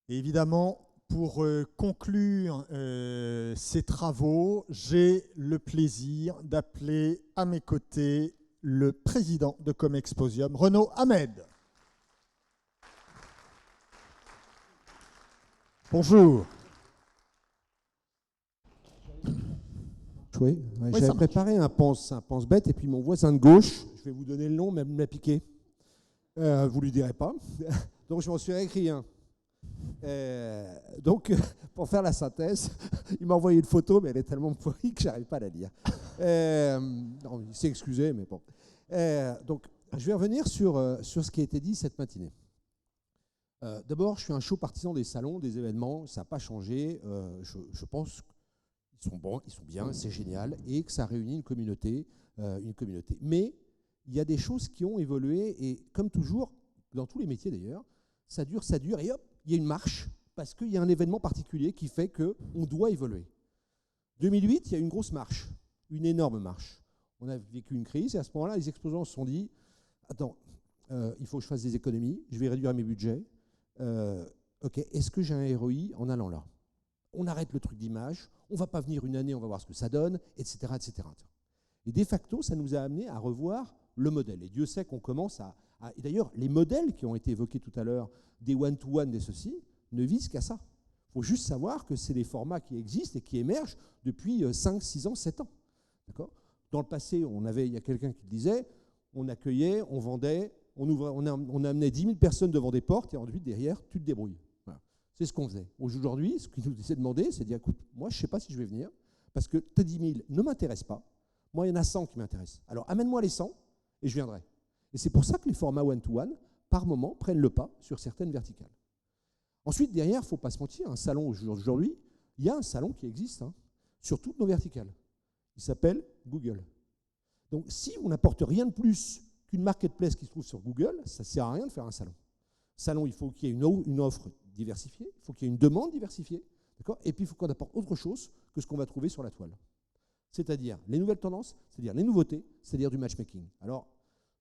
Et évidemment, pour conclure ces travaux, j'ai le plaisir d'appeler à mes côtés le président de Comexposium, Renaud Ahmed. Bonjour. Oui, Oui, j'avais préparé un pense-bête, et puis mon voisin de gauche, je vais vous donner le nom, mais me l'a piqué. Vous lui direz pas. Donc je m'en suis réécrit un. Donc, pour faire la synthèse, il m'a envoyé une photo, mais elle est tellement pourrie que j'arrive pas à la lire. Non, il s'est excusé, mais bon. Donc, je vais revenir sur ce qui a été dit cette matinée. D'abord, je suis un chaud partisan des salons, des événements. Ça n'a pas changé. Je pense qu'ils sont bons, ils sont bien, c'est génial, et que ça réunit une communauté. Mais il y a des choses qui ont évolué, et comme toujours, dans tous les métiers d'ailleurs, ça dure, et hop, il y a une marche, parce qu'il y a un événement particulier qui fait qu'on doit évoluer. 2008, il y a eu une grosse marche, une énorme marche. On a vécu une crise, et à ce moment-là, les exposants se sont dit, attends, il faut que je fasse des économies, je vais réduire mes budgets. Ok, est-ce que j'ai un ROI en allant là? On arrête le truc d'image, on ne va pas venir une année, on va voir ce que ça donne, etc., etc. Et de facto, ça nous a amené à revoir le modèle. Et Dieu sait qu'on commence et d'ailleurs, les modèles qui ont été évoqués tout à l'heure, des one-to-one, des ceci, ne visent qu'à ça. Il faut juste savoir que c'est des formats qui existent et qui émergent depuis 5, 6 ans, 7 ans. D'accord ? Dans le passé, il y a quelqu'un qui disait, on accueillait, on vendait, on amenait 10 000 personnes devant des portes, et ensuite, derrière, tu te débrouilles. Voilà. C'est ce qu'on faisait. Aujourd'hui, ce qu'il nous s'est demandé, c'est de dire, écoute, moi, je ne sais pas si je vais venir, parce que tes 10 000 ne m'intéressent pas. Moi, il y en a 100 qui m'intéressent. Alors, amène-moi les 100, et je viendrai. Et c'est pour ça que les formats one-to-one, par moment, prennent le pas sur certaines verticales. Ensuite, derrière, il ne faut pas se mentir, un salon aujourd'hui, il y a un salon qui existe sur toutes nos verticales. Il s'appelle Google. Donc, si on n'apporte rien de plus qu'une marketplace qui se trouve sur Google, ça ne sert à rien de faire un salon. Salon, il faut qu'il y ait une offre diversifiée, il faut qu'il y ait une demande diversifiée, d'accord ? Et puis, il faut qu'on apporte autre chose que ce qu'on va trouver sur la toile. C'est-à-dire les nouvelles tendances, c'est-à-dire les nouveautés, c'est-à-dire du matchmaking. Alors,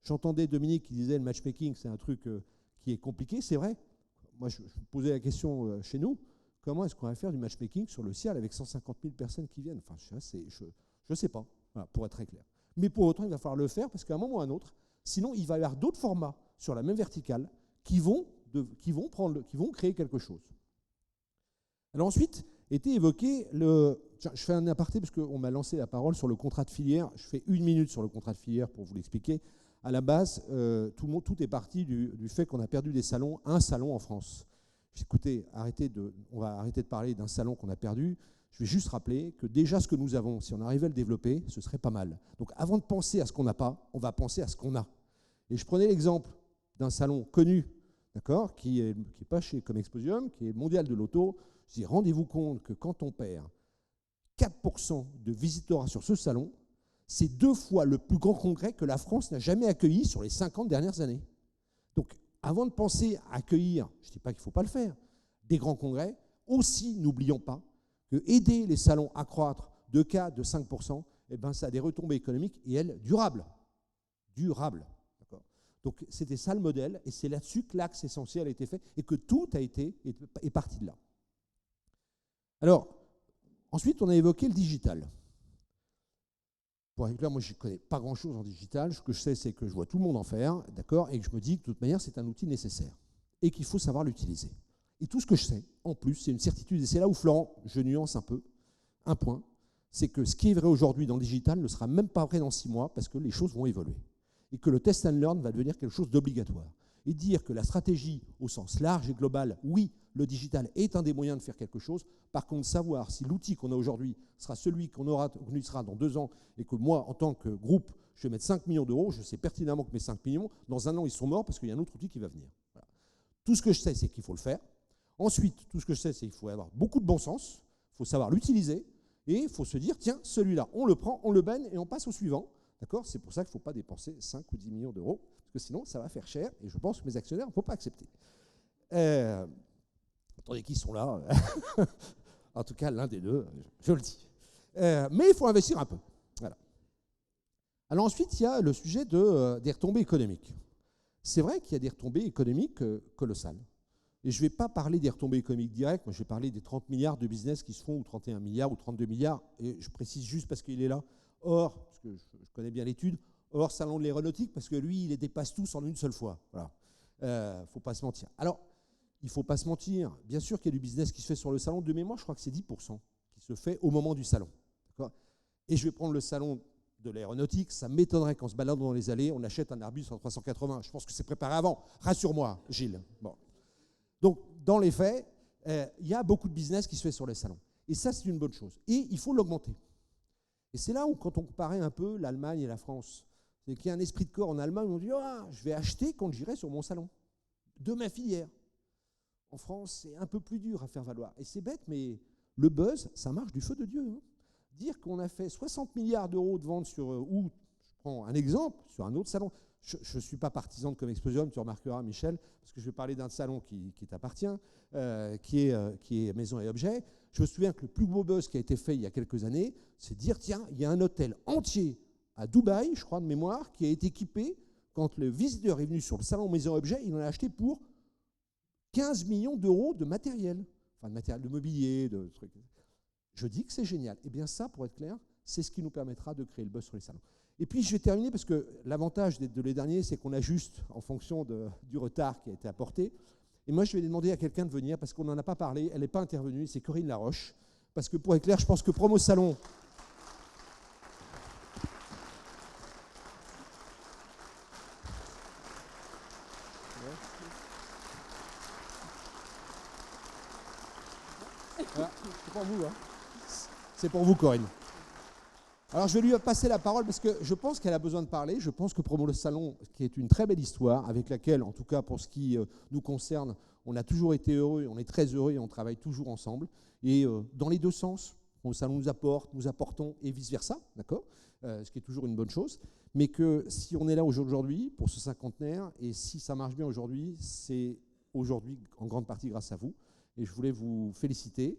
j'entendais Dominique qui disait le matchmaking, c'est un truc qui est compliqué, c'est vrai. Moi, je posais la question chez nous, comment est-ce qu'on va faire du matchmaking sur le ciel avec 150 000 personnes qui viennent? Enfin, je ne sais pas, voilà, pour être très clair. Mais pour autant, il va falloir le faire parce qu'à un moment ou à un autre, sinon, il va y avoir d'autres formats sur la même verticale qui vont créer quelque chose. Alors ensuite, était évoqué je fais un aparté parce qu'on m'a lancé la parole sur le contrat de filière. Je fais 1 minute sur le contrat de filière pour vous l'expliquer. À la base, tout est parti du fait qu'on a perdu un salon en France. Écoutez, on va arrêter de parler d'un salon qu'on a perdu. Je vais juste rappeler que déjà ce que nous avons, si on arrivait à le développer, ce serait pas mal. Donc avant de penser à ce qu'on n'a pas, on va penser à ce qu'on a. Et je prenais l'exemple d'un salon connu, d'accord, qui est pas chez Comexposium, qui est mondial de l'auto. Je dis, rendez-vous compte que quand on perd 4% de visiteurs sur ce salon, c'est 2 fois le plus grand congrès que la France n'a jamais accueilli sur les 50 dernières années. Donc, avant de penser à accueillir, je ne dis pas qu'il ne faut pas le faire, des grands congrès, aussi, n'oublions pas que aider les salons à croître de 4, de 5%, eh ben, ça a des retombées économiques et elles, durables. Durables. Donc, c'était ça le modèle, et c'est là-dessus que l'axe essentiel a été fait et que tout est parti de là. Alors, ensuite, on a évoqué le digital. Bon, là, moi, je ne connais pas grand-chose en digital. Ce que je sais, c'est que je vois tout le monde en faire, d'accord, et que je me dis que de toute manière, c'est un outil nécessaire et qu'il faut savoir l'utiliser. Et tout ce que je sais, en plus, c'est une certitude. Et c'est là où, Florent, je nuance un peu, un point, c'est que ce qui est vrai aujourd'hui dans le digital ne sera même pas vrai dans 6 mois parce que les choses vont évoluer. Et que le test and learn va devenir quelque chose d'obligatoire. Et dire que la stratégie, au sens large et global, oui, le digital est un des moyens de faire quelque chose. Par contre, savoir si l'outil qu'on a aujourd'hui sera celui qu'on sera dans 2 ans et que moi, en tant que groupe, je vais mettre 5 millions d'euros, je sais pertinemment que mes 5 millions, dans 1 an, ils sont morts parce qu'il y a un autre outil qui va venir. Voilà. Tout ce que je sais, c'est qu'il faut le faire. Ensuite, tout ce que je sais, c'est qu'il faut avoir beaucoup de bon sens, il faut savoir l'utiliser et il faut se dire, tiens, celui-là, on le prend, on le baigne et on passe au suivant. D'accord ? C'est pour ça qu'il ne faut pas dépenser 5 ou 10 millions d'euros, parce que sinon, ça va faire cher, et je pense que mes actionnaires ne vont pas accepter. Attendez, qui sont là? En tout cas, l'un des deux, je le dis. Mais il faut investir un peu. Voilà. Alors ensuite, il y a le sujet des retombées économiques. C'est vrai qu'il y a des retombées économiques colossales. Et je ne vais pas parler des retombées économiques directes, moi je vais parler des 30 milliards de business qui se font, ou 31 milliards, ou 32 milliards, et je précise juste parce qu'il est là, parce que je connais bien l'étude, hors salon de l'aéronautique, parce que lui, il les dépasse tous en une seule fois. Voilà. Faut pas se mentir. Alors, il ne faut pas se mentir. Bien sûr qu'il y a du business qui se fait sur le salon. De mémoire, je crois que c'est 10% qui se fait au moment du salon. Et je vais prendre le salon de l'aéronautique. Ça m'étonnerait qu'en se baladant dans les allées, on achète un Airbus en 380. Je pense que c'est préparé avant. Rassure-moi, Gilles. Bon. Donc, dans les faits, il y a beaucoup de business qui se fait sur les salons. Et ça, c'est une bonne chose. Et il faut l'augmenter. Et c'est là où, quand on comparait un peu l'Allemagne et la France, c'est qu'il y a un esprit de corps en Allemagne où on dit « je vais acheter quand j'irai sur mon salon, de ma filière ». En France, c'est un peu plus dur à faire valoir. Et c'est bête, mais le buzz, ça marche du feu de Dieu. Hein. Dire qu'on a fait 60 milliards d'euros de ventes sur, ou je prends un exemple, sur un autre salon. Je ne suis pas partisan de Comexposium, tu remarqueras, Michel, parce que je vais parler d'un salon qui t'appartient, qui est Maison et Objets. Je me souviens que le plus beau buzz qui a été fait il y a quelques années, c'est de dire, tiens, il y a un hôtel entier à Dubaï, je crois de mémoire, qui a été équipé, quand le visiteur est venu sur le salon Maison et Objets, il en a acheté pour 15 millions d'euros de matériel, enfin de matériel, de mobilier, de trucs. Je dis que c'est génial. Eh bien ça, pour être clair, c'est ce qui nous permettra de créer le buzz sur les salons. Et puis je vais terminer parce que l'avantage de les derniers, c'est qu'on ajuste en fonction du retard qui a été apporté. Et moi, je vais demander à quelqu'un de venir parce qu'on n'en a pas parlé, elle n'est pas intervenue, c'est Corinne Laroche. Parce que pour être clair, je pense que Promo Salon... Voilà, c'est pour vous, hein. C'est pour vous, Corinne. Alors, je vais lui passer la parole parce que je pense qu'elle a besoin de parler. Je pense que Promo le Salon, qui est une très belle histoire, avec laquelle, en tout cas pour ce qui nous concerne, on a toujours été heureux, on est très heureux et on travaille toujours ensemble. Et dans les deux sens, Promo Salon nous apporte, nous apportons et vice-versa, d'accord, ce qui est toujours une bonne chose. Mais que si on est là aujourd'hui pour ce cinquantenaire, et si ça marche bien aujourd'hui, c'est aujourd'hui en grande partie grâce à vous. Et je voulais vous féliciter.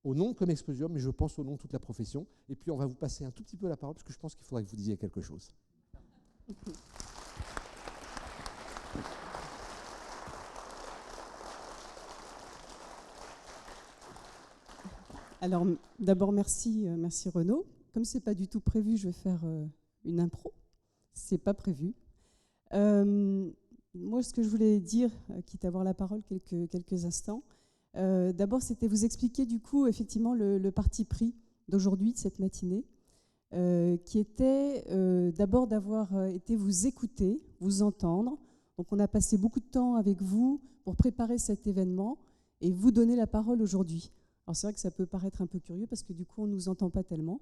Au nom de Comexposium, mais je pense au nom de toute la profession. Et puis, on va vous passer un tout petit peu la parole, parce que je pense qu'il faudrait que vous disiez quelque chose. Alors, d'abord, merci Renaud. Comme ce n'est pas du tout prévu, je vais faire une impro. Ce n'est pas prévu. Moi, ce que je voulais dire, quitte à avoir la parole quelques instants, d'abord, c'était vous expliquer du coup effectivement le parti pris d'aujourd'hui, de cette matinée, qui était d'abord d'avoir été vous écouter, vous entendre. Donc on a passé beaucoup de temps avec vous pour préparer cet événement et vous donner la parole aujourd'hui. Alors c'est vrai que ça peut paraître un peu curieux parce que du coup on ne nous entend pas tellement.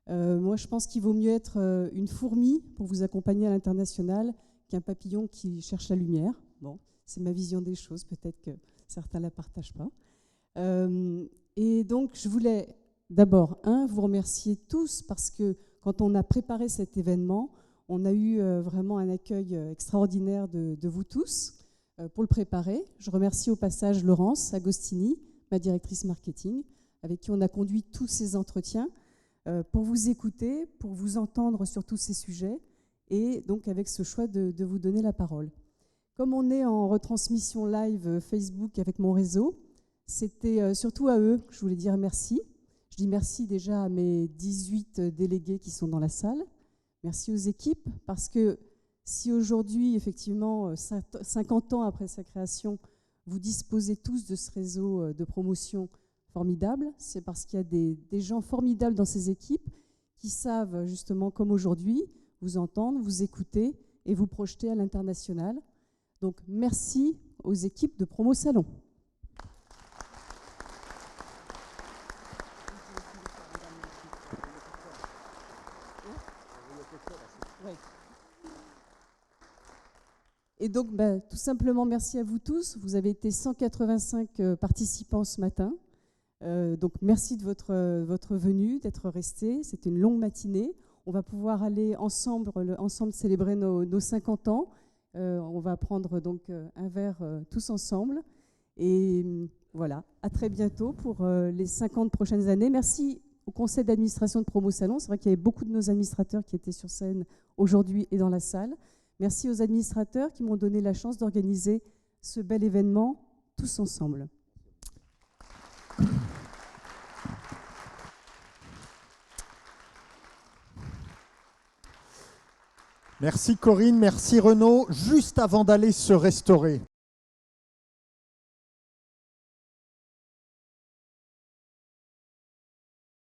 Moi je pense qu'il vaut mieux être une fourmi pour vous accompagner à l'international qu'un papillon qui cherche la lumière. Bon, c'est ma vision des choses, peut-être que certains ne la partagent pas. Et donc, je voulais d'abord, vous remercier tous parce que quand on a préparé cet événement, on a eu vraiment un accueil extraordinaire de vous tous pour le préparer. Je remercie au passage Laurence Agostini, ma directrice marketing, avec qui on a conduit tous ces entretiens pour vous écouter, pour vous entendre sur tous ces sujets et donc avec ce choix de vous donner la parole. Comme on est en retransmission live Facebook avec mon réseau, c'était surtout à eux que je voulais dire merci. Je dis merci déjà à mes 18 délégués qui sont dans la salle. Merci aux équipes, parce que si aujourd'hui, effectivement, 50 ans après sa création, vous disposez tous de ce réseau de promotion formidable, c'est parce qu'il y a des gens formidables dans ces équipes qui savent, justement, comme aujourd'hui, vous entendre, vous écouter et vous projeter à l'international. Donc, merci aux équipes de Promo Salon. Et donc, tout simplement, merci à vous tous. Vous avez été 185 participants ce matin. Donc, merci de votre venue, d'être restés. C'était une longue matinée. On va pouvoir aller ensemble célébrer nos 50 ans. On va prendre donc un verre tous ensemble. Et voilà, à très bientôt pour les 50 prochaines années. Merci au conseil d'administration de Promo Salon. C'est vrai qu'il y avait beaucoup de nos administrateurs qui étaient sur scène aujourd'hui et dans la salle. Merci aux administrateurs qui m'ont donné la chance d'organiser ce bel événement tous ensemble. Merci Corinne, merci Renaud. Juste avant d'aller se restaurer,